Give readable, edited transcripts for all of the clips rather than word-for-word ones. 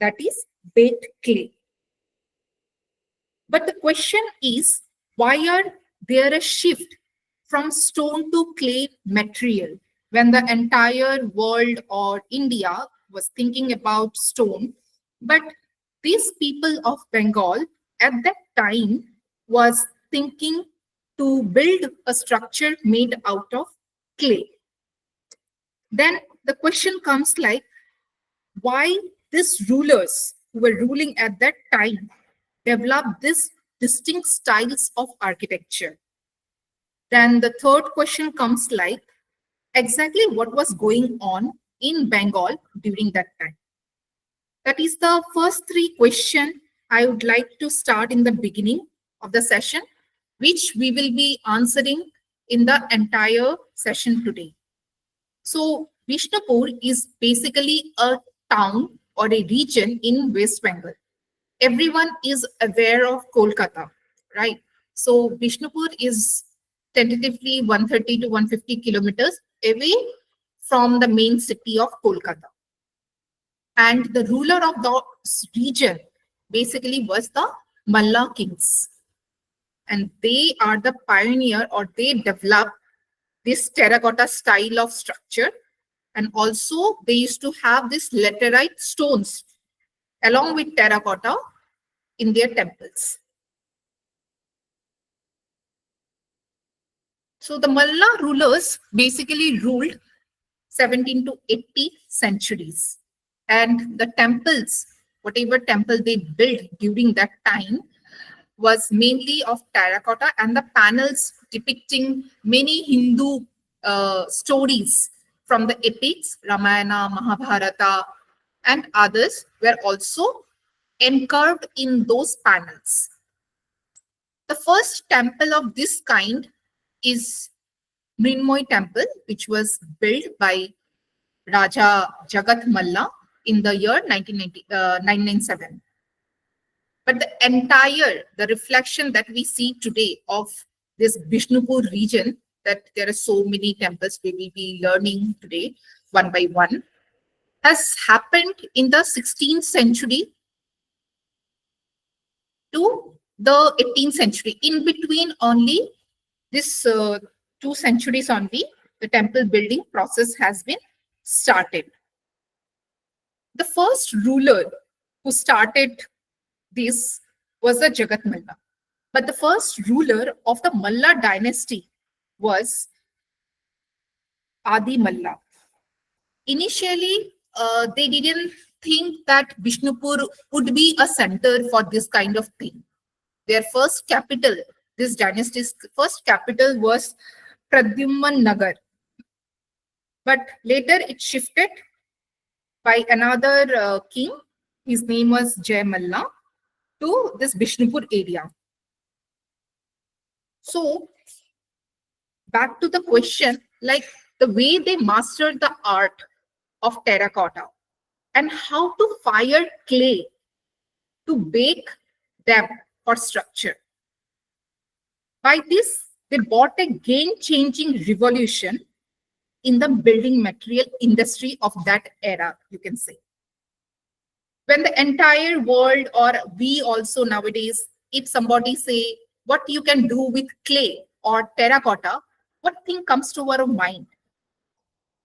that is baked clay. But the question is, why are there a shift from stone to clay material when the entire world or India was thinking about stone? But these people of Bengal at that time was thinking to build a structure made out of clay. Then the question comes like, why these rulers who were ruling at that time developed these distinct styles of architecture? Then the third question comes like, exactly what was going on in Bengal during that time? That is the first three questions I would like to start in the beginning of the session, which we will be answering in the entire session today. So Vishnupur is basically a town or a region in West Bengal. Everyone is aware of Kolkata, right? So Vishnupur is tentatively 130 to 150 kilometers away from the main city of Kolkata. And the ruler of the region basically was the Malla kings. And they are the pioneer, or they developed this terracotta style of structure. And also they used to have this laterite stones along with terracotta in their temples. So the Malla rulers basically ruled 17 to 80 centuries. And the temples, whatever temple they built during that time, was mainly of terracotta, and the panels depicting many Hindu stories from the epics, Ramayana, Mahabharata, and others were also encarved in those panels. The first temple of this kind is Mrinmoy Temple, which was built by Raja Jagat Malla in the year 997. But the reflection that we see today of this Bishnupur region, that there are so many temples we will be learning today one by one, has happened in the 16th century to the 18th century. In between only this 2 centuries only, the temple building process has been started. The first ruler who started this was the Jagat Malla. But the first ruler of the Malla dynasty was Adi Malla. Initially, they didn't think that Bishnupur would be a center for this kind of thing. Their first capital, this dynasty's first capital, was Pradyumna Nagar. But later it shifted by another king. His name was Jai Malla, to this Bishnupur area. So back to the question, like the way they mastered the art of terracotta and how to fire clay to bake them for structure. By this, they brought a game-changing revolution in the building material industry of that era, you can say. When the entire world, or we also nowadays, if somebody say what you can do with clay or terracotta, what thing comes to our mind?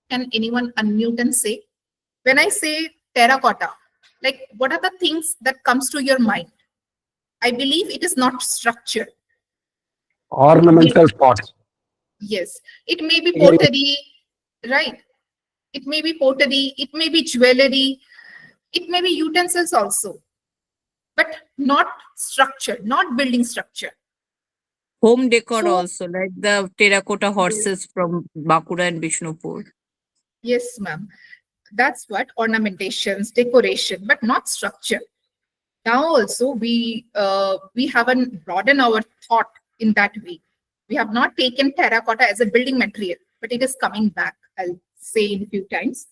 Can anyone unmute and say? When I say terracotta, like what are the things that comes to your mind? I believe it is not structure. Ornamental pots. Yes, it may be pottery, right? It may be pottery, it may be jewelry, it may be utensils also, but not structure, not building structure. Home decor So, also, like the terracotta yes, horses from Bakura and Bishnupur. yes, ma'am. That's what ornamentations, decoration, but not structure. Now also we haven't broadened our thought in that way. We have not taken terracotta as a building material, but it is coming back, I'll say in a few times.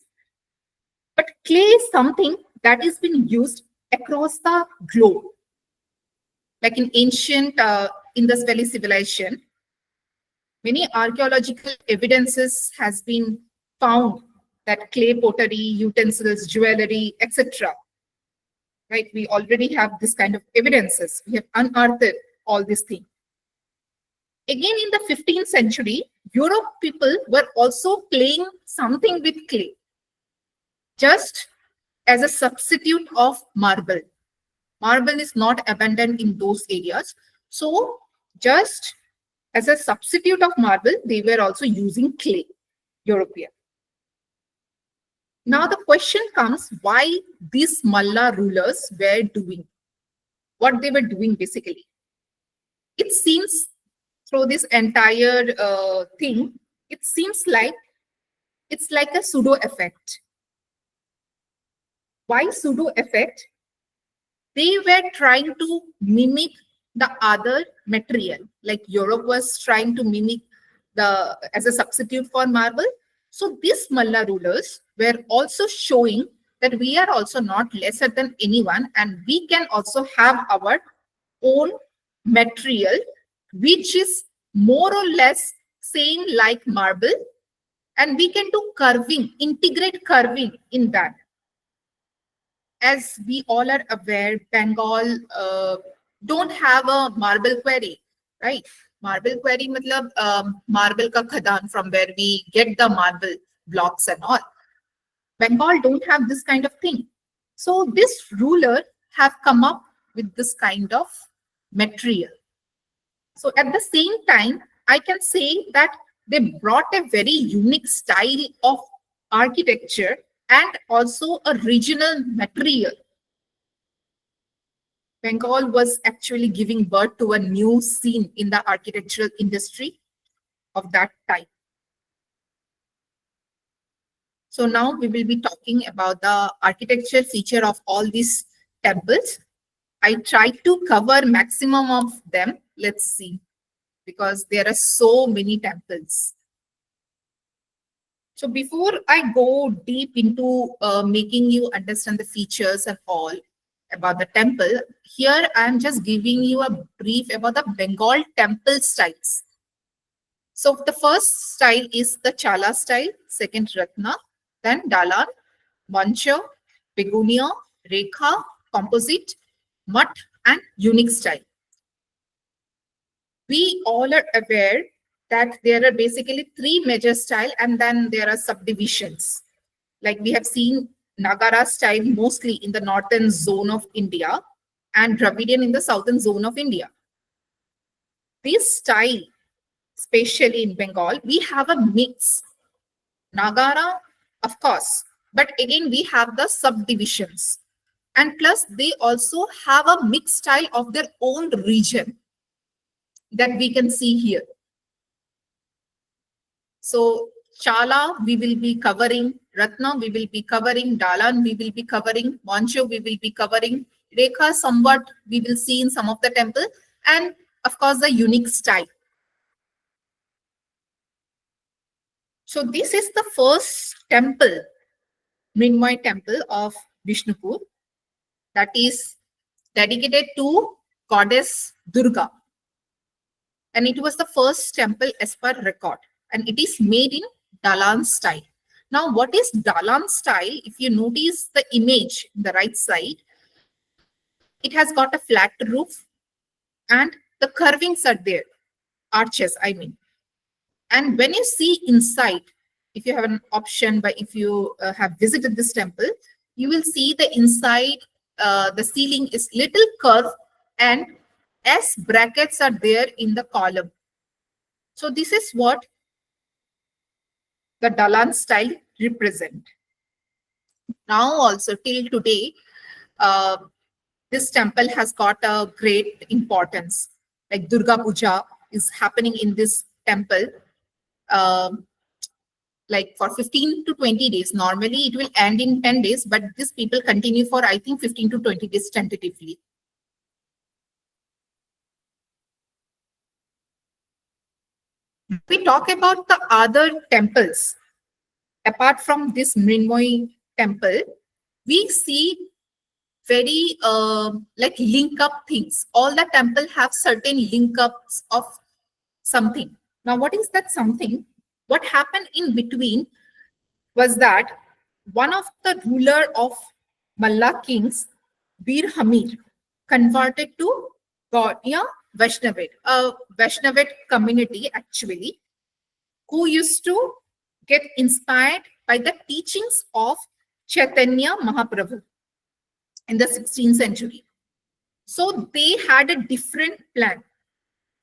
But clay is something that has been used across the globe. Like in ancient Indus Valley civilization, many archaeological evidences has been found that clay pottery, utensils, jewelry, etc. right? We already have this kind of evidences. We have unearthed all these things. Again, in the 15th century, Europe people were also playing something with clay, just as a substitute of marble. Marble is not abundant in those areas. So just as a substitute of marble, they were also using clay, European. Now the question comes, why these Malla rulers were doing what they were doing basically. It seems through this entire thing, it seems like it's like a pseudo effect. Why pseudo effect? They were trying to mimic the other material, like Europe was trying to mimic the as a substitute for marble. So these Malla rulers were also showing that we are also not lesser than anyone, and we can also have our own material, which is more or less same like marble, and we can do carving, integrate carving in that. As we all are aware, Bengal don't have a marble quarry, right? Marble quarry matlab marble ka khadan, from where we get the marble blocks and all. Bengal don't have this kind of thing. So this ruler have come up with this kind of material. So at the same time, I can say that they brought a very unique style of architecture and also a regional material. Bengal was actually giving birth to a new scene in the architectural industry of that time. So now we will be talking about the architecture feature of all these temples. I tried to cover maximum of them. Let's see, because there are so many temples. So before I go deep into making you understand the features and all about the temple, here I am just giving you a brief about the Bengal temple styles. So the first style is the Chala style, second Ratna, then Dalan, Mancha, Begunia, Rekha, Composite, Mutt, and Unique style. We all are aware that there are basically three major styles, and then there are subdivisions. Like we have seen Nagara style mostly in the northern zone of India and Dravidian in the southern zone of India. This style, especially in Bengal, we have a mix. Nagara, of course, but again we have the subdivisions. And plus they also have a mixed style of their own region that we can see here. So Chala we will be covering, Ratna we will be covering, Dalan we will be covering, Mancho we will be covering, Rekha somewhat we will see in some of the temple, and of course the unique style. So this is the first temple, Mrinmoy temple of Vishnupur, that is dedicated to goddess Durga. And it was the first temple as per record. And it is made in Dalan style. Now, what is Dalan style? If you notice the image in the right side, it has got a flat roof and the carvings are there, arches, I mean. And when you see inside, if you have an option, but if you have visited this temple, you will see the inside, the ceiling is little curved and S brackets are there in the column. So this is what the Dalan style represent. Now also till today, this temple has got a great importance. Like Durga Puja is happening in this temple. Like for 15 to 20 days. Normally it will end in 10 days, but these people continue for, I think, 15 to 20 days tentatively. We talk about the other temples. Apart from this Mrinmoy temple, we see very like link up things. All the temple have certain link ups of something. Now, what is that something? What happened in between was that one of the ruler of Malla kings Bir Hamir converted to Gaudiya Vaishnavite, a Vaishnavite community actually, who used to get inspired by the teachings of Chaitanya Mahaprabhu in the 16th century. So they had a different plan.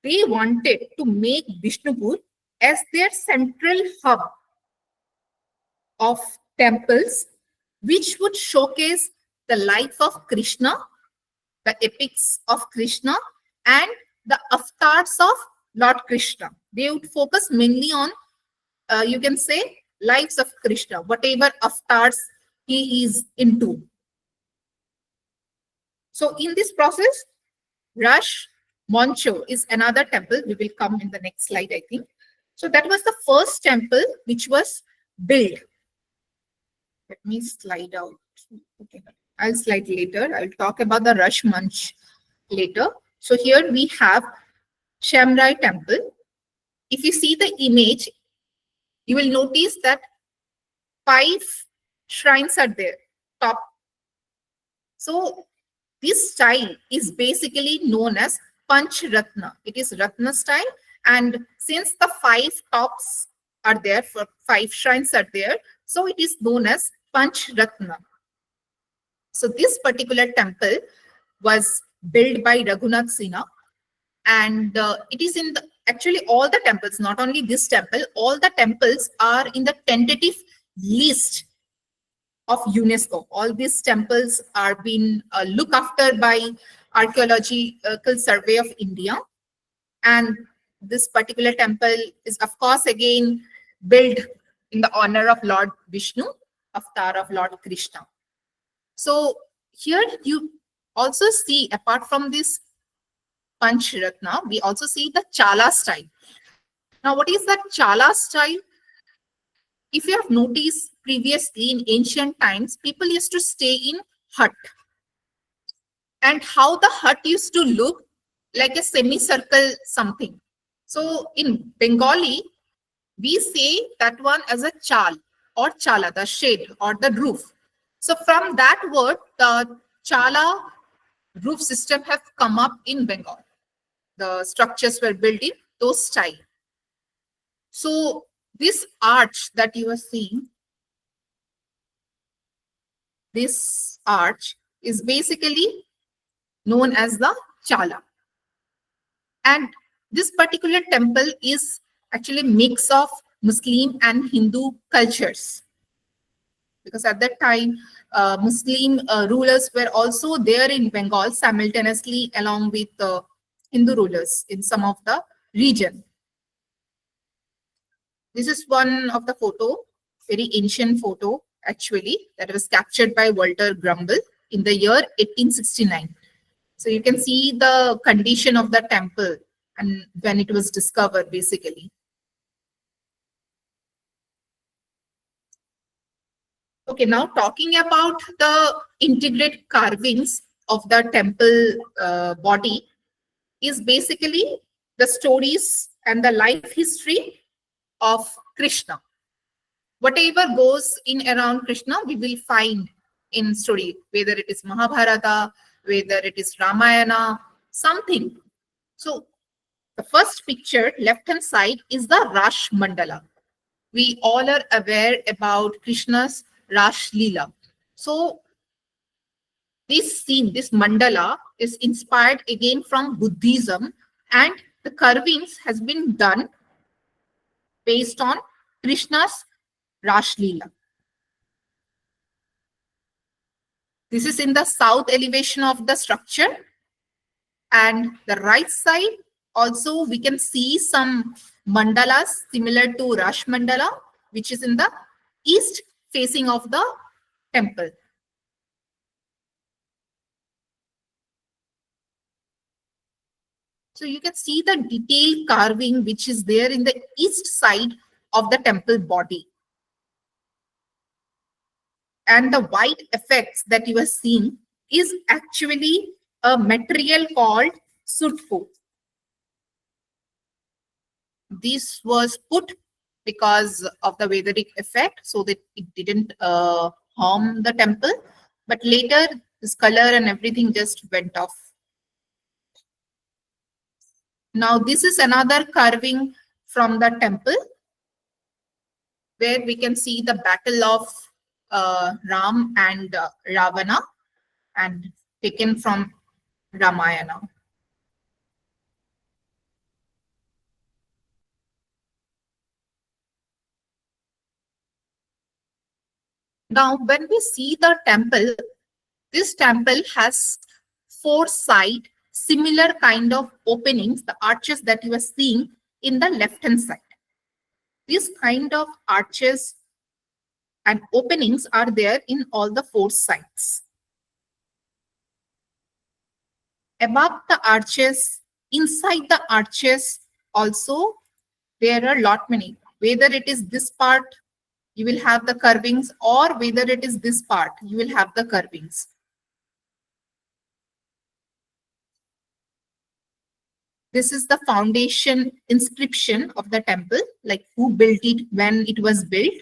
They wanted to make Vishnupur as their central hub of temples, which would showcase the life of Krishna, the epics of Krishna, and the avatars of Lord Krishna. They would focus mainly on, you can say, lives of Krishna, whatever avatars he is into. So in this process, Rush Moncho is another temple. We will come in the next slide, I think. So that was the first temple which was built. Let me slide out. Okay, I'll slide later. I'll talk about the Rush Munch later. So here we have Shamrai Temple. If you see the image, you will notice that 5 shrines are there, top. So this style is basically known as Panch Ratna. It is Ratna style. And since the 5 tops are there, for 5 shrines are there, so it is known as Panch Ratna. So this particular temple was built by Raghunath Sinha, and it is in the, actually all the temples, not only this temple, all the temples are in the tentative list of UNESCO. All these temples are being looked after by Archaeological Survey of India, and this particular temple is, of course, again built in the honor of Lord Vishnu, avatar of Lord Krishna. So here you also see, apart from this Panch Ratna, we also see the Chala style. Now, what is that Chala style? If you have noticed previously in ancient times, people used to stay in hut. And how the hut used to look like a semicircle something. So in Bengali, we say that one as a chal or chala, the shade or the roof. So from that word, the chala roof system have come up in Bengal. The structures were built in those style. So this arch that you are seeing, this arch is basically known as the Chala. And this particular temple is actually a mix of Muslim and Hindu cultures. Because at that time, Muslim rulers were also there in Bengal simultaneously along with Hindu rulers in some of the region. This is one of the photo, very ancient photo actually, that was captured by Walter Grumble in the year 1869. So you can see the condition of the temple and when it was discovered basically. Okay, now talking about the integrated carvings of the temple body is basically the stories and the life history of Krishna. Whatever goes in around Krishna, we will find in story, whether it is Mahabharata, whether it is Ramayana, something. So the first picture, left-hand side, is the Rash Mandala. We all are aware about Krishna's Rash Leela. So this scene, this mandala, is inspired again from Buddhism, and the carvings has been done based on Krishna's Rash Leela. This is in the south elevation of the structure, and the right side also we can see some mandalas similar to Rash Mandala, which is in the east facing of the temple. So you can see the detailed carving which is there in the east side of the temple body. And the white effects that you are seeing is actually a material called sutpu. This was put because of the Vedadic effect so that it didn't harm the temple. But later This color and everything just went off. Now this is another carving from the temple, where we can see the battle of Ram and Ravana, and taken from Ramayana. Now, when we see the temple, this temple has four side similar kind of openings, the arches that you are seeing in the left hand side. These kind of arches and openings are there in all the four sides. Above the arches, inside the arches also, there are lot many. Whether it is this part, you will have the carvings, or whether it is this part, you will have the carvings. This is the foundation inscription of the temple, like who built it, when it was built.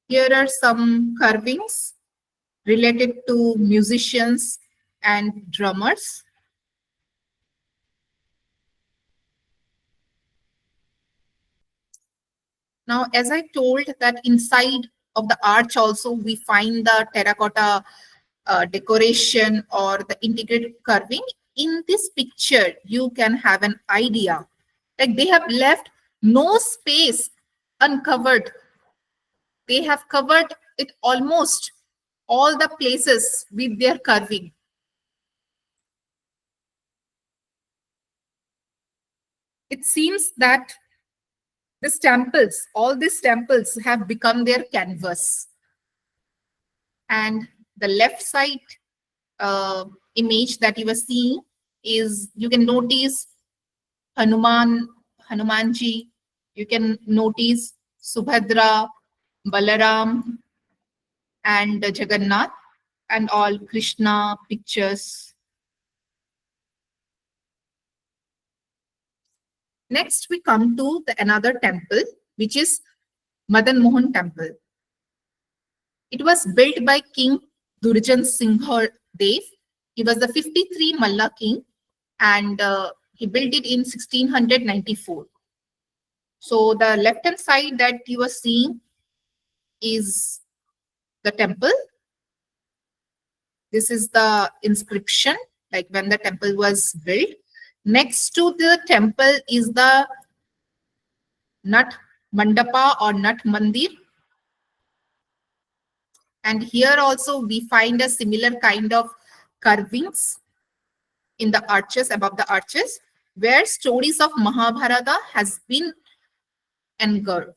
Here are some carvings related to musicians and drummers. Now, as I told that inside of the arch also we find the terracotta decoration or the integrated carving. In this picture, you can have an idea. Like they have left no space uncovered. They have covered it almost all the places with their carving. It seems that these temples, all these temples have become their canvas. And the left side image that you are seeing is, you can notice Hanumanji, you can notice Subhadra, Balaram, and Jagannath, and all Krishna pictures. Next, we come to another temple, which is Madan Mohan Temple. It was built by King Durjan Singh Dev. He was the 53 Malla king, and he built it in 1694. So the left hand side that you are seeing is the temple. This is the inscription, like when the temple was built. Next to the temple is the Nat Mandapa or Nat Mandir. And here also we find a similar kind of carvings in the arches, above the arches, where stories of Mahabharata has been engraved.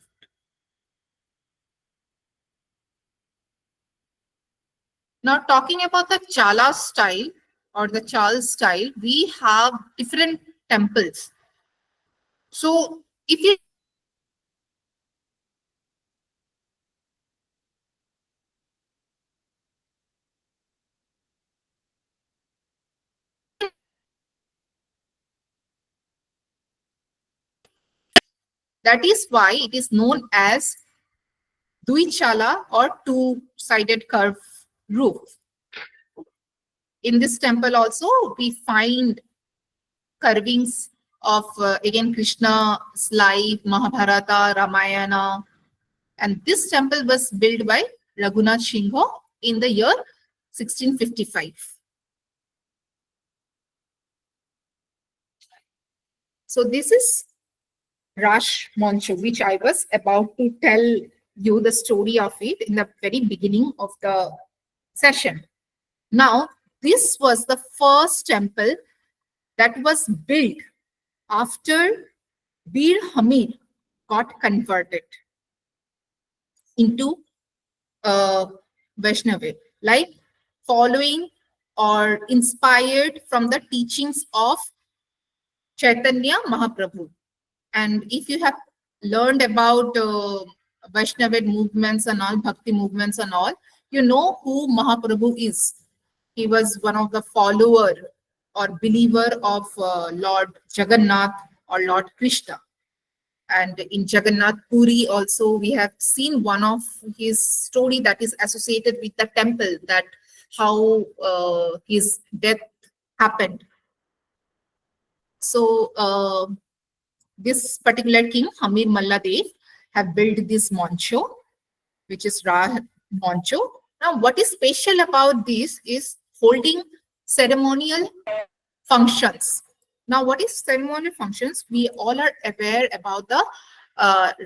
Now, talking about the Chala style or the Chal style, we have different temples. So, if you that is why it is known as Duichala or two-sided curved roof. In this temple also, we find carvings of again Krishna's life, Mahabharata, Ramayana, and this temple was built by Raghunath Singha in the year 1655. So this is Rash Moncho, which I was about to tell you the story of it in the very beginning of the session. Now, this was the first temple that was built after Bir Hamid got converted into Vaishnava, like following or inspired from the teachings of Chaitanya Mahaprabhu. And if you have learned about Vaishnava movements and all, Bhakti movements and all, you know who Mahaprabhu is. He was one of the follower or believer of Lord Jagannath or Lord Krishna. And in Jagannath Puri also, we have seen one of his story that is associated with the temple, that how his death happened. So this particular king, Hamir Malladev, have built this Moncho, which is Ra Moncho. Now, what is special about this is holding ceremonial functions. Now, what is ceremonial functions? We all are aware about the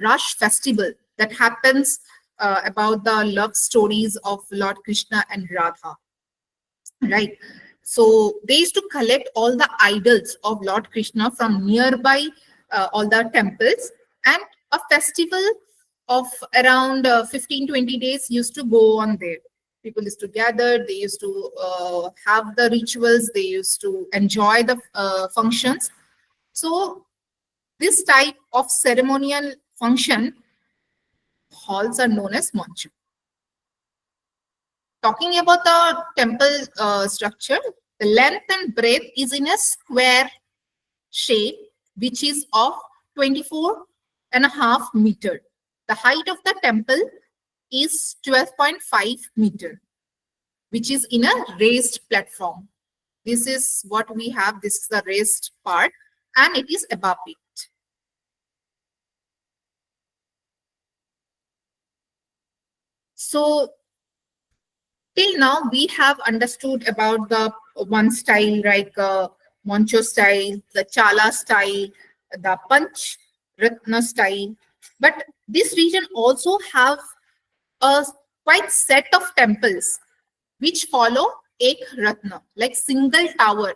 Rash festival that happens about the love stories of Lord Krishna and Radha, right? So they used to collect all the idols of Lord Krishna from nearby all the temples, and a festival of around 15-20 days used to go on there. People used to gather, they used to have the rituals, they used to enjoy the functions. So this type of ceremonial function halls are known as manchu. Talking about the temple structure, the length and breadth is in a square shape, which is of 24.5 meter. The height of the temple is 12.5 meter, which is in a raised platform. This is what we have. This is the raised part, and it is above it. So till now, we have understood about the one style, like Moncho style, the Chala style, the Panch Ratna style. But this region also have a quite set of temples which follow Ek Ratna, like single tower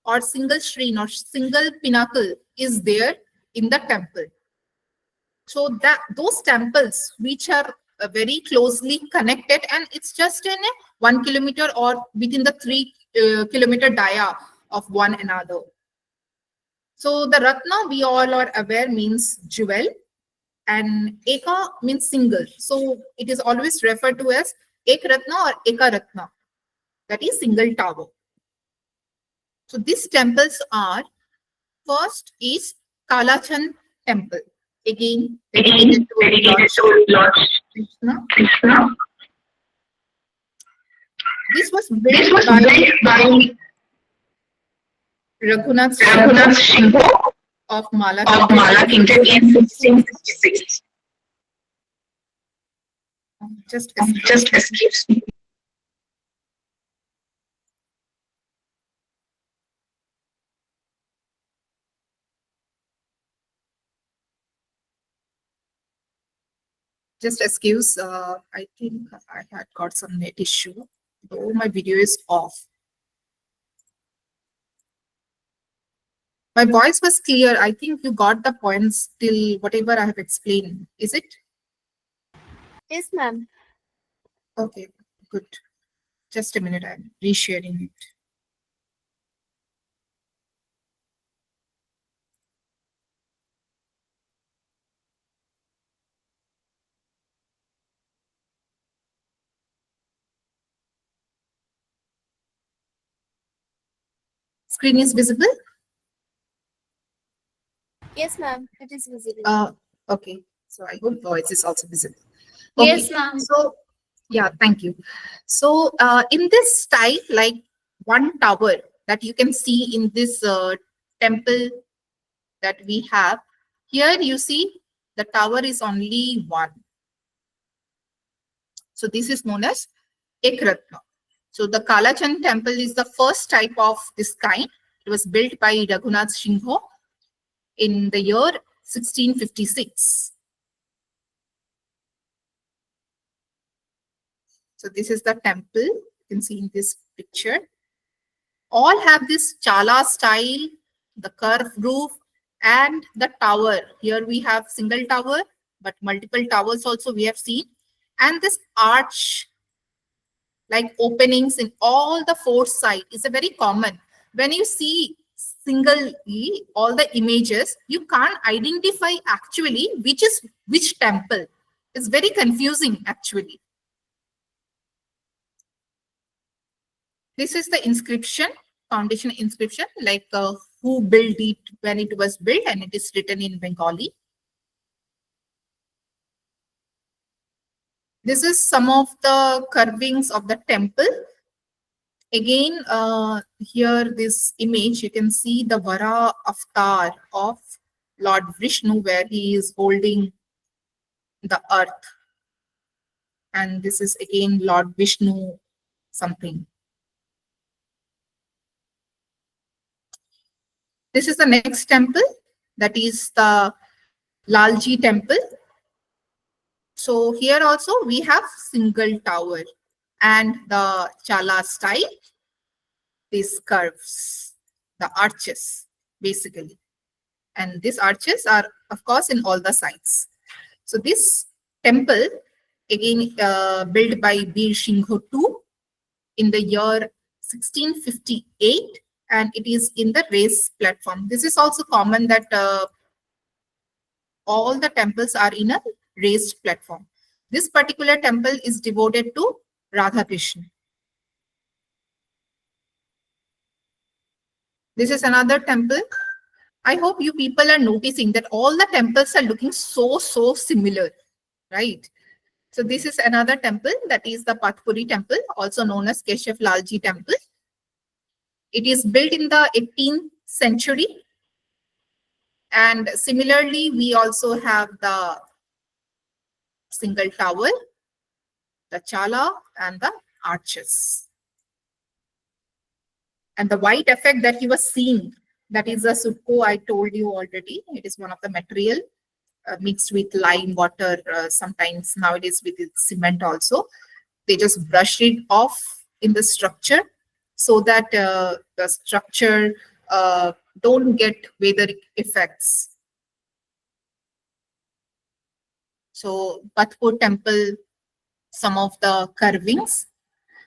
or single shrine or single pinnacle is there in the temple. So that those temples which are very closely connected, and it's just in a 1 kilometer or within the 3 kilometer dia of one another. So the Ratna, we all are aware, means jewel, and Eka means single. So it is always referred to as Ek Ratna or Eka Ratna, that is single tower. So these temples are, first is Kalachand Temple. Again, dedicated to Lord Krishna. This was built by Raghunath Singh of Mala Kingdom in 1666. Just excuse me. Just excuse, I think I had got some net issue, though my video is off. My voice was clear. I think you got the points till whatever I have explained. Is it? Yes, ma'am. Okay, good. Just a minute, I'm resharing it. Screen is visible? Yes, ma'am. It is visible. Okay. So I hope voice is also visible. Yes, ma'am. So yeah, thank you. So in this style, like one tower that you can see in this temple that we have, here you see the tower is only one. So this is known as Ekratna. So the Kalachand temple is the first type of this kind. It was built by Raghunath Singh in the year 1656. So this is the temple. You can see in this picture. All have this Chala style, the curved roof, and the tower. Here we have single tower, but multiple towers also we have seen. And this arch like openings in all the four sides is a very common. When you see singly all the images, you can't identify actually which is which temple. It's very confusing actually. This is the inscription, foundation inscription, like who built it, when it was built, and it is written in Bengali. This is some of the carvings of the temple. Again, here this image, you can see the Vara avatar of Lord Vishnu, where he is holding the earth. And this is again Lord Vishnu something. This is the next temple, that is the Lalji temple. So here also we have single tower and the Chala style, these curves, the arches basically. And these arches are of course in all the sides. So this temple again built by Bir Singho II in the year 1658, and it is in the raised platform. This is also common that all the temples are in a raised platform. This particular temple is devoted to Radha Krishna. This is another temple. I hope you people are noticing that all the temples are looking so similar, right? So this is another temple, that is the Puri temple, also known as Keshav Lalji temple. It is built in the 18th century. And similarly, we also have the single tower, the Chala, and the arches. And the white effect that you were seeing, that is a sutko, I told you already. It is one of the material mixed with lime water, sometimes nowadays with cement also. They just brush it off in the structure so that the structure don't get weather effects. So Patpur temple, some of the carvings.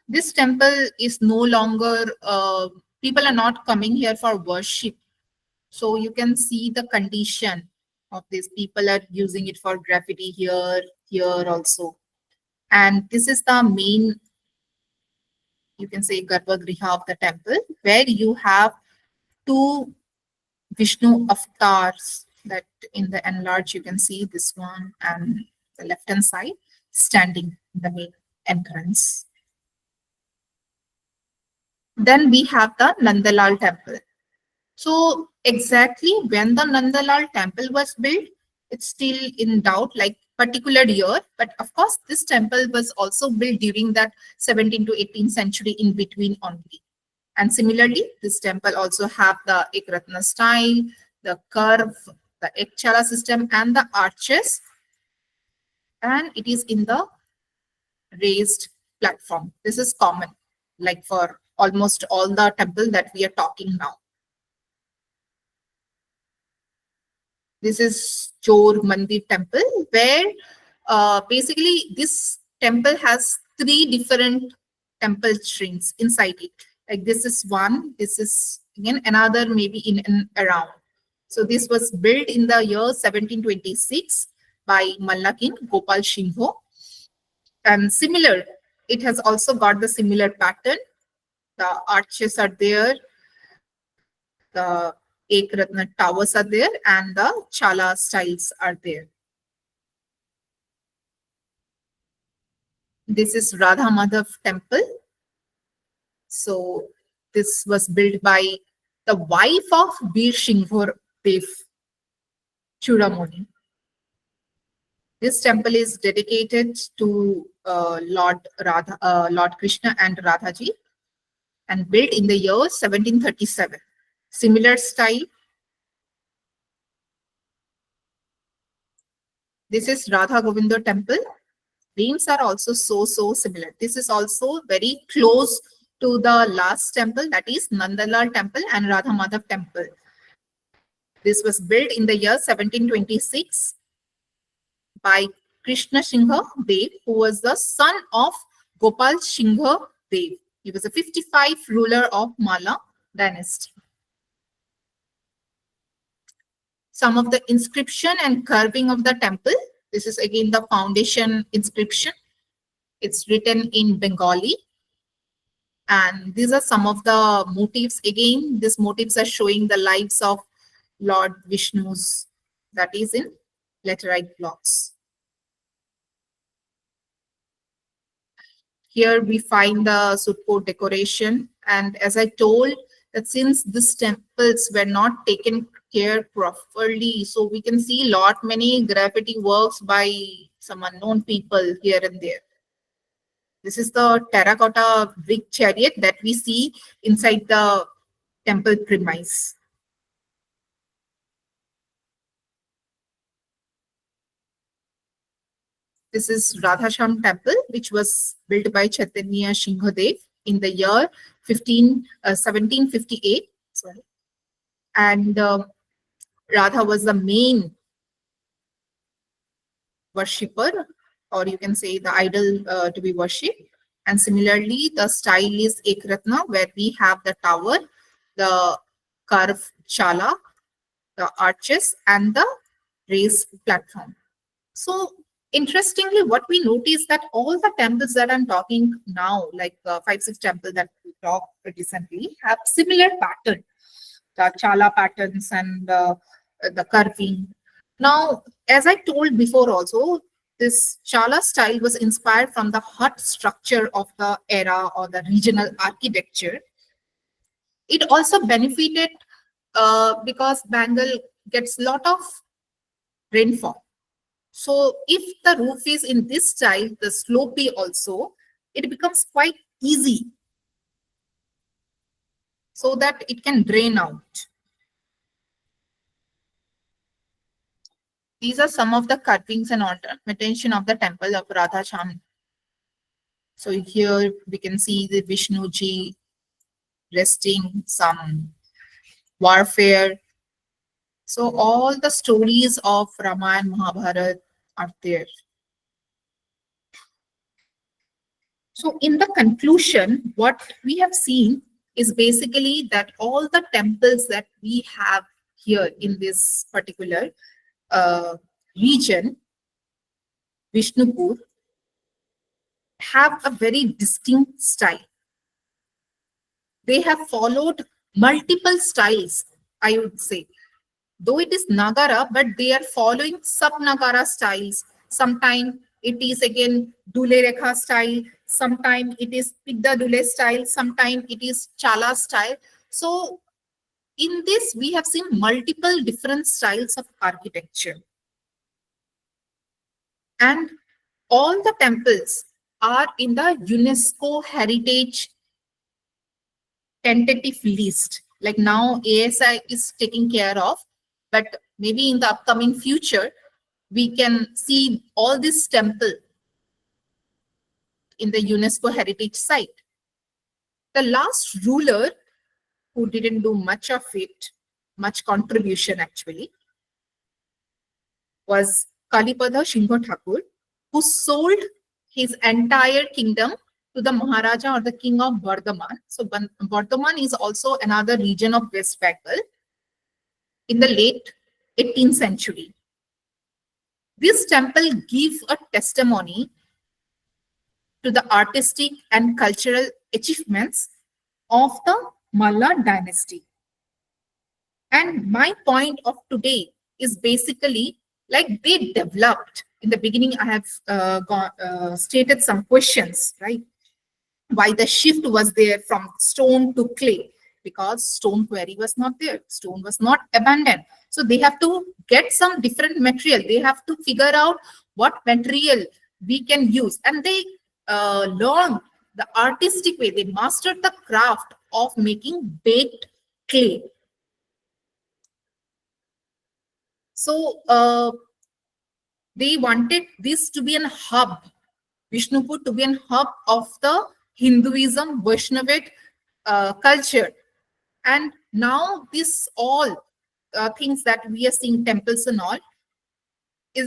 This temple is no longer, people are not coming here for worship. So you can see the condition of this. People are using it for graffiti here also. And this is the main, you can say, Garbhagriha of the temple, where you have two Vishnu avatars, that in the enlarge you can see this one and the left hand side standing in the main entrance. Then we have the Nandalal temple. So exactly when the Nandalal temple was built, it's still in doubt, like particular year. But of course, this temple was also built during that 17th to 18th century in between only. And similarly, this temple also have the Ekratna style, the curve, the Ekchala system, and the arches. And it is in the raised platform. This is common, like for almost all the temple that we are talking now. This is Chor Mandir temple, where basically this temple has 3 different temple strings inside it. Like this is one, this is again another, maybe in and around. So this was built in the year 1726 by Mallakin Gopal Singho. And similar, it has also got the similar pattern. The arches are there, the Ekratna towers are there, and the Chala styles are there. This is Radha Madhav temple. So this was built by the wife of Bir Singho Dev, Chudamani. This temple is dedicated to Lord Krishna and Radhaji, and built in the year 1737. Similar style. This is Radha Govinda temple. Names are also so similar. This is also very close to the last temple, that is Nandalal temple and Radha Madhav temple. This was built in the year 1726 by Krishna Singha Dev, who was the son of Gopal Singha Dev. He was a 55 ruler of Malla dynasty. Some of the inscription and carving of the temple. This is again the foundation inscription. It's written in Bengali. And these are some of the motifs. Again, these motifs are showing the lives of Lord Vishnu's, that is in laterite blocks. Here we find the Sutpo decoration. And as I told, that since these temples were not taken care properly, so we can see many graffiti works by some unknown people here and there. This is the terracotta brick chariot that we see inside the temple premise. This is Radhasham Temple, which was built by Chaitanya Singhadev in the year 1758. Sorry. And Radha was the main worshipper, or you can say the idol to be worshipped. And similarly, the style is Ekratna, where we have the tower, the curved chala, the arches, and the raised platform. So interestingly, what we notice that all the temples that I'm talking now, like 5-6 temples that we talked recently, have similar pattern, the chala patterns and the carving. Now, as I told before also, this chala style was inspired from the hut structure of the era or the regional architecture. It also benefited because Bengal gets a lot of rainfall. So if the roof is in this style, the slopey also, it becomes quite easy so that it can drain out. These are some of the carvings and ornamentation of the temple of Radhasham. So here we can see the Vishnuji resting, some warfare. So all the stories of Ramayana, Mahabharata are there. So in the conclusion, what we have seen is basically that all the temples that we have here in this particular region, Vishnupur, have a very distinct style. They have followed multiple styles, I would say. Though it is Nagara, but they are following sub-Nagara styles. Sometimes it is again Dule Rekha style, sometimes it is Pidda Dule style, sometimes it is Chala style. So in this, we have seen multiple different styles of architecture. And all the temples are in the UNESCO Heritage tentative list. Like now ASI is taking care of, but maybe in the upcoming future, we can see all this temple in the UNESCO Heritage Site. The last ruler who didn't do much of it, much contribution actually, was Kalipada Singha Thakur, who sold his entire kingdom to the Maharaja or the king of Bardhaman. So Bardhaman is also another region of West Bengal in the late 18th century. This temple gives a testimony to the artistic and cultural achievements of the Malla dynasty. And my point of today is basically like they developed. In the beginning, I have stated some questions, right? Why the shift was there from stone to clay? Because stone quarry was not there. Stone was not abandoned. So they have to get some different material. They have to figure out what material we can use. And they learned the artistic way. They mastered the craft of making baked clay. So they wanted this to be a hub, Vishnupur to be a hub of the Hinduism, Vaishnavite culture. And now this all things that we are seeing, temples and all,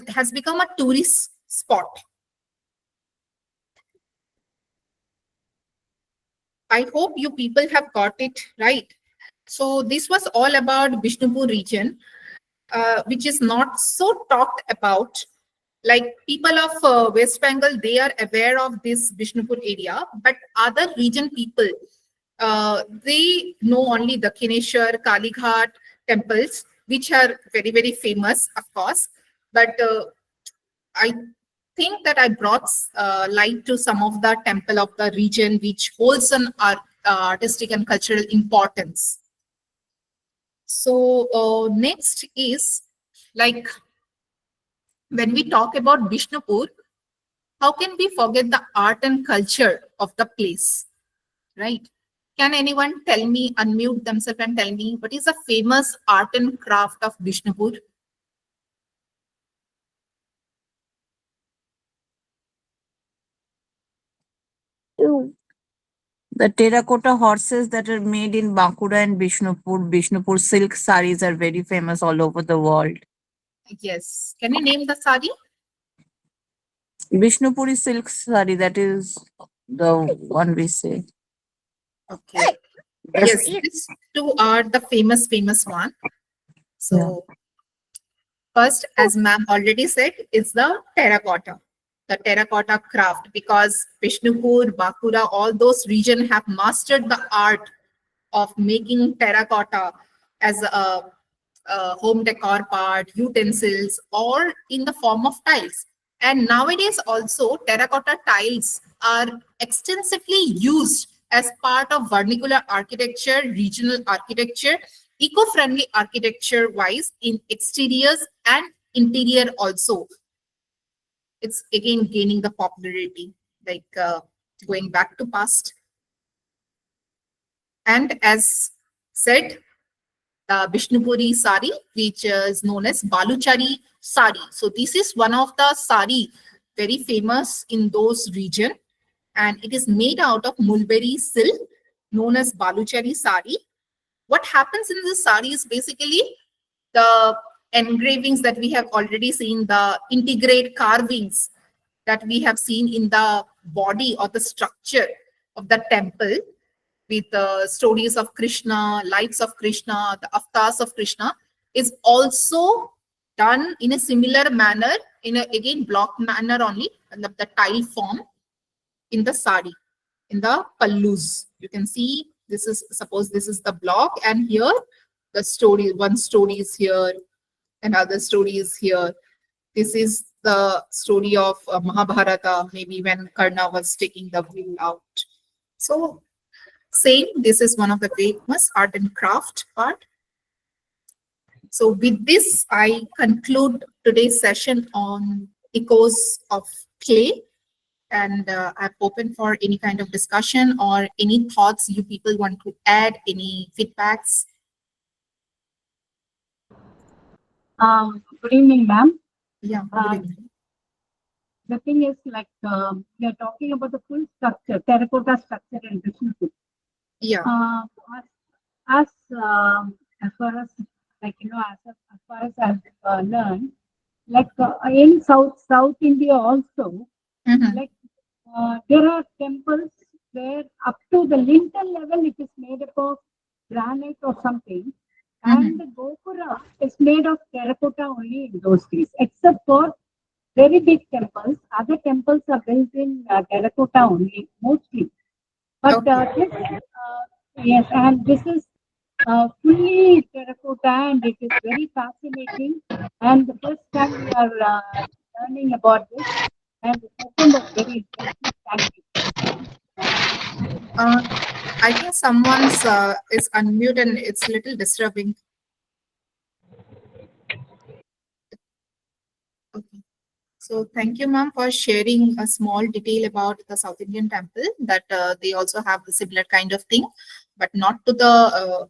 has become a tourist spot. I hope you people have got it right. So this was all about Vishnupur region, which is not so talked about. Like people of West Bengal, they are aware of this Vishnupur area, but other region people, they know only the Kineshwar, Kalighat temples, which are very, very famous, of course. But I think that I brought light to some of the temple of the region which holds an artistic and cultural importance. So next is like when we talk about Bishnupur, how can we forget the art and culture of the place, right? Can anyone tell me, unmute themselves and tell me what is the famous art and craft of Bishnupur? The terracotta horses that are made in Bankura and Bishnupur silk saris are very famous all over the world. Yes. Can you name the sari? Bishnupuri silk sari, that is the one we say. Okay. Yes, these two are the famous one. So first, as ma'am already said, is the terracotta craft, because Bishnupur, Bakura, all those regions have mastered the art of making terracotta as a home decor part, utensils, or in the form of tiles. And nowadays also terracotta tiles are extensively used as part of vernacular architecture, regional architecture, eco-friendly architecture wise in exteriors and interior also. It's again gaining the popularity, like going back to past. And as said, the Bishnupuri sari, which is known as Baluchari sari. So this is one of the sari very famous in those region, and it is made out of mulberry silk known as Baluchari sari. What happens in this sari is basically the engravings that we have already seen, the integrate carvings that we have seen in the body or the structure of the temple, with the stories of Krishna, lives of Krishna, the avatars of Krishna, is also done in a similar manner, in a again block manner only, in the tile form in the sari, in the pallus. You can see this is, suppose this is the block, and here the story, one story is here, another story is here. This is the story of Mahabharata, maybe when Karna was taking the wheel out. So same, this is one of the famous art and craft part. So with this, I conclude today's session on echoes of clay, and I'm open for any kind of discussion or any thoughts you people want to add, any feedbacks. Good evening, ma'am. Yeah, good evening. The thing is, like, we are talking about the full structure, terracotta structure in Bishnupur. Yeah. As far as, like, as far as I've learned, like in South India also, like there are temples where up to the lintel level it is made up of granite or something, and the gopura is made of terracotta only in those days, except for very big temples. Other temples are built in terracotta only, mostly. But yes, and this is fully terracotta, and it is very fascinating. And the first time we are learning about this, and the second was very interesting. Thank you. I think someone's is unmute and it's a little disturbing. Okay. So thank you, ma'am, for sharing a small detail about the South Indian temple, that they also have a similar kind of thing, but not to the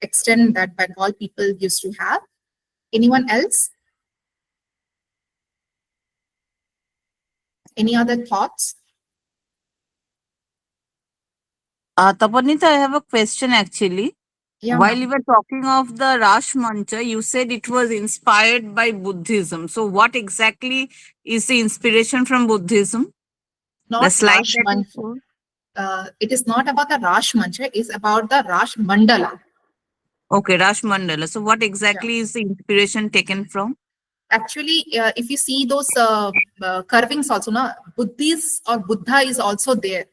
extent that Bengal people used to have. Anyone else? Any other thoughts? Tapanita, I have a question actually. Yeah, While ma'am. you were talking of the Rash Mancha, you said it was inspired by Buddhism. So what exactly is the inspiration from Buddhism? Not The slide Rash that you Mancha. showed? It is not about the Rash Mancha, it's about the Rash Mandala. Okay, Rash Mandala. So what exactly is the inspiration taken from? Actually, if you see those carvings also, na, Buddhist or Buddha is also there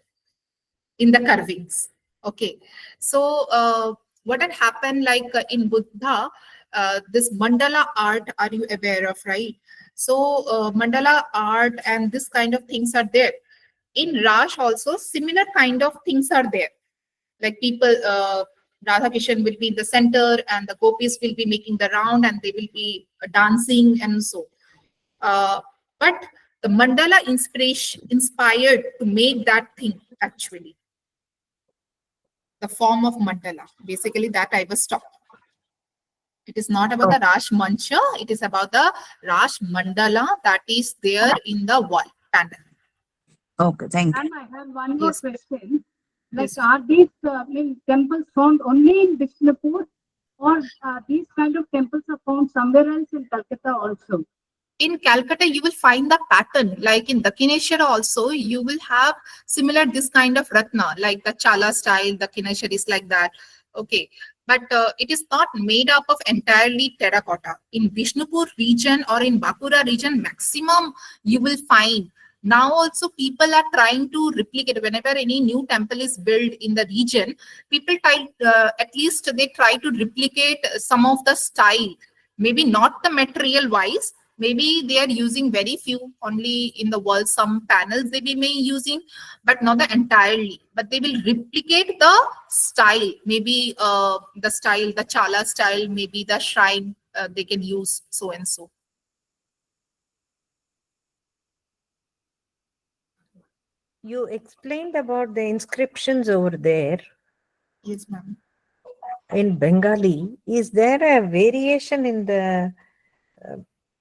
in the carvings. Okay, so what had happened, like in Buddha, this mandala art, are you aware of, right? So mandala art and this kind of things are there. In Rash also, similar kind of things are there. Like people, Radha Kishan will be in the center and the gopis will be making the round and they will be dancing and so. But the mandala inspiration inspired to make that thing actually. The form of mandala. Basically that I was talking. It is not about the Rash Mancha, it is about the Rash Mandala that is there in the wall panel. Okay, thank you. And I have one more Yes. question. Like, Yes. are these temples found only in Vishnupur, or these kind of temples are found somewhere else in Calcutta also? In Calcutta, you will find the pattern. Like in Dakshineshwara also, you will have similar this kind of ratna, like the Chala style, Dakshineshwara is like that. Okay. But it is not made up of entirely terracotta. In Vishnupur region or in Bakura region, maximum you will find. Now also people are trying to replicate. Whenever any new temple is built in the region, people try, at least they try to replicate some of the style. Maybe not the material wise, maybe they are using very few only in the world, some panels they may be using, but not the entirely, but they will replicate the style, maybe the style, the Chala style, maybe the shrine they can use so and so. You explained about the inscriptions over there Yes, ma'am. in Bengali. Is there a variation in the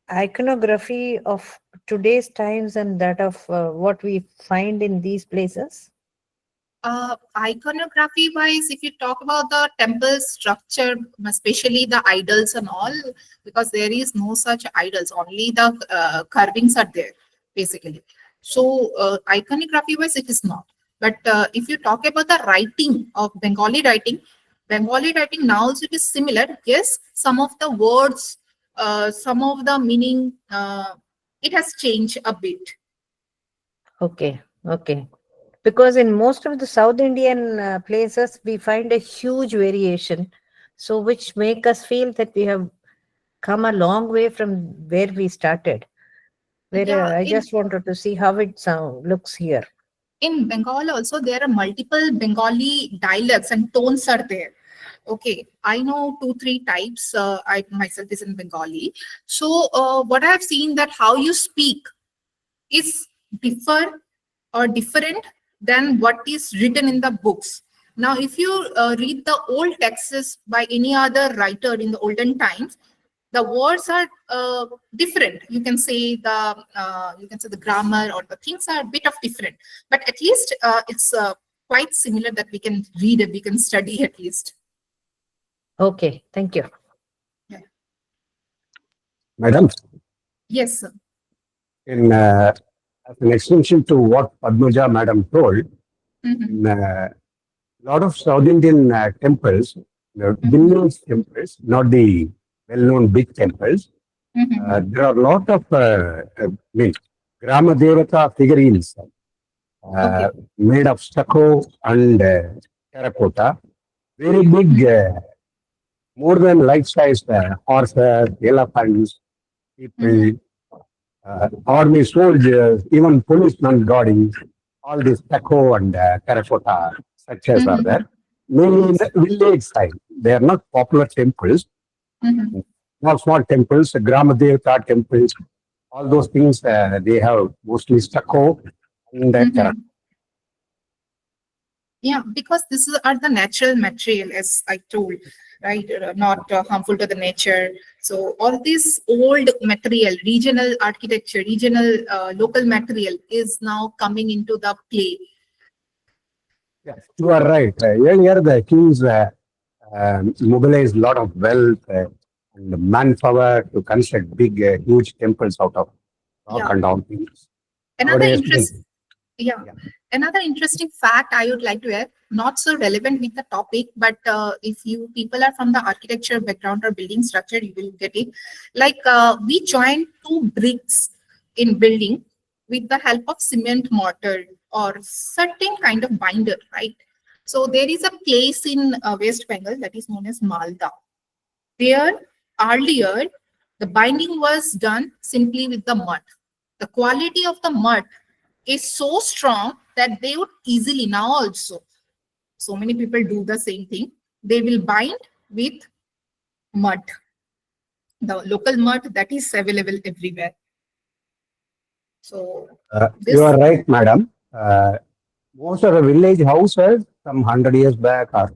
iconography of today's times and that of what we find in these places? Iconography wise, if you talk about the temple structure, especially the idols and all, because there is no such idols, only the carvings are there basically. So iconography wise it is not, but if you talk about the writing of Bengali writing now also it is similar. Yes, some of the words, some of the meaning, it has changed a bit. Okay, okay. Because in most of the South Indian places, we find a huge variation. So, which make us feel that we have come a long way from where we started. Where Yeah, I just wanted to see how it looks here. in Bengal also there are multiple Bengali dialects and tones are there. Okay, I know 2-3 types. I myself is in Bengali. So what I have seen that how you speak is different than what is written in the books. Now, if you read the old texts by any other writer in the olden times, the words are different. You can say the grammar or the things are a bit of different, but at least it's quite similar that we can read and we can study at least. Okay, thank you. Madam, Yes, sir. in as an extension to what Padmaja Madam told, Mhm. in a lot of South Indian temples, the village temples, not the well-known big temples, Mhm. there are a lot of Grama Devata figurines Okay. made of stucco and terracotta. Very big, more than life-sized horses, elephants, people, army soldiers, even policemen guarding, all these stucco and terracotta structures are there. Mainly in the village side. They are not popular temples. Mhm. Small temples, Grama Devata temples, all those things, they have mostly stucco and terracotta. Yeah, because are the natural material, as I told, right? Not harmful to the nature. So all this old material, regional architecture, regional local material is now coming into the play. Yes, you are right. Earlier, the kings mobilized a lot of wealth and manpower to construct big, huge temples out of rock Yeah. and all things. Another Nowadays, Yeah. Yeah. Another interesting fact I would like to add, not so relevant with the topic, but if you people are from the architecture background or building structure, you will get it. Like we join 2 bricks in building with the help of cement mortar or certain kind of binder, right? So there is a place in West Bengal that is known as Malda. There earlier The binding was done simply with the mud. The quality of the mud is so strong that they would easily, now also, so many people do the same thing. They will bind with mud, the local mud that is available everywhere. So You are this, right, madam. Most of the village houses from 100 years back or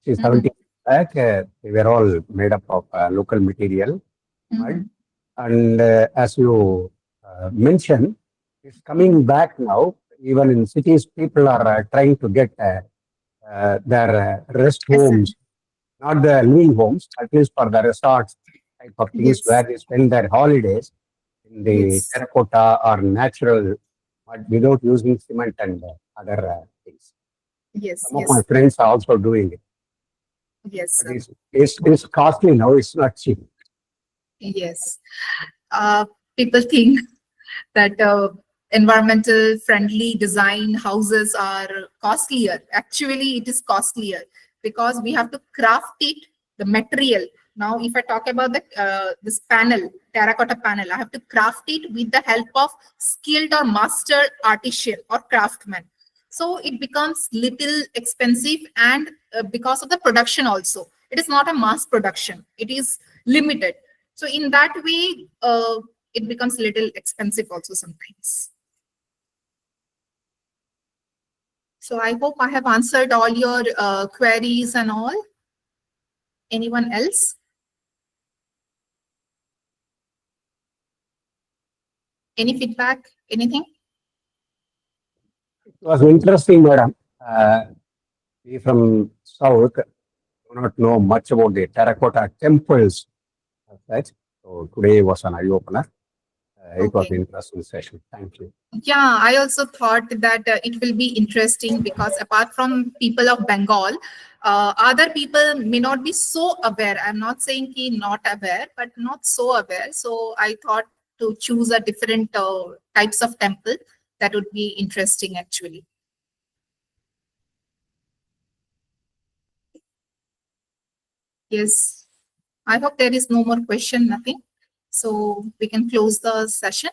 70 years back, they were all made up of local material, mud. And as you mentioned, it's coming back now. Even in cities, people are trying to get their rest Yes, sir. homes, not the living homes, at least for the resorts type of things Yes. where they spend their holidays in the Yes. terracotta or natural mud without using cement and other things. Yes, Some of yes, my friends are also doing it. yes, But sir. it's costly now, it's not cheap. Yes. People think that environmental friendly design houses are costlier. Actually, it is costlier because we have to craft it, the material. Now, if I talk about this panel, terracotta panel, I have to craft it with the help of skilled or master artisan or craftsman. So it becomes little expensive, and because of the production also, it is not a mass production. It is limited. So in that way, it becomes a little expensive also sometimes. So I hope I have answered all your queries and all. Anyone else? Any feedback? Anything? It was interesting, madam. We from South do not know much about the terracotta temples as such. So today was an eye opener. It was Okay. an interesting session. Thank you. Yeah, I also thought that it will be interesting because apart from people of Bengal, other people may not be so aware. I'm not saying he not aware, but not so aware. So I thought to choose a different types of temple that would be interesting actually. Yes, I hope there is no more question, nothing. So we can close the session.